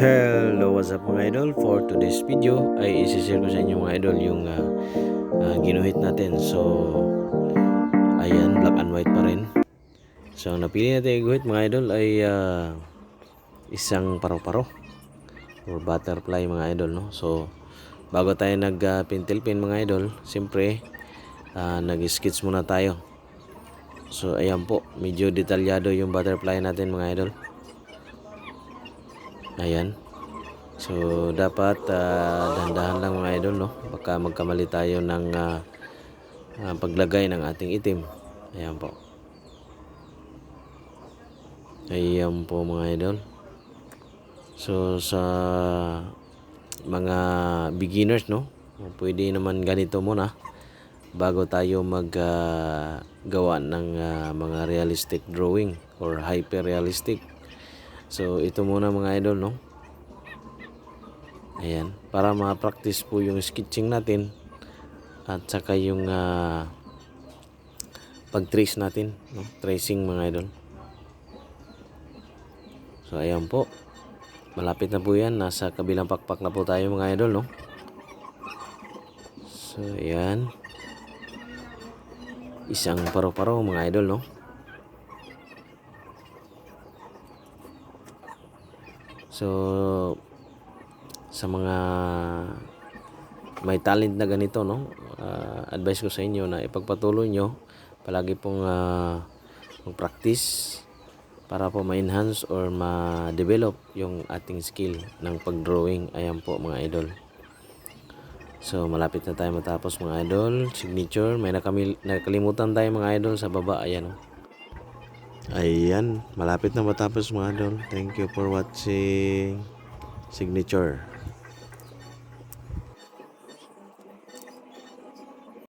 Hello, what's up mga idol? For today's video ay isi-share ko sa inyo mga idol yung ginuhit natin. So, ayan, black and white pa rin. So, ang napili natin i-guhit mga idol ay isang paro-paro or butterfly mga idol, no? So, bago tayo nag-pintel pin mga idol, siyempre nag-sketch muna tayo. So, ayan po, medyo detalyado yung butterfly natin mga idol. Ayan. So dapat dahan-dahan lang mga idol, no? Baka magkamali tayo ng paglagay ng ating itim. Ayan po. Ayan po mga idol. So sa mga beginners, no? Pwede naman ganito muna bago tayo gawa ng mga realistic drawing or hyper realistic. So ito muna mga idol, no? Ayan, para ma-practice po yung sketching natin at saka yung pag-trace natin, no? Tracing mga idol. So ayan po, malapit na po yan, nasa kabilang pakpak na po tayo mga idol, no? So ayan, isang paro-paro mga idol, no? So sa mga may talent na ganito, no, advice ko sa inyo na ipagpatuloy nyo palagi pong mag-practice para po ma-enhance or ma-develop yung ating skill ng pag-drawing. Ayan po mga idol. So malapit na tayo matapos mga idol. Signature, may nakalimutan tayo mga idol sa baba. Ayan, oh. Ayan, malapit na matapos mga idol. Thank you for watching. Signature.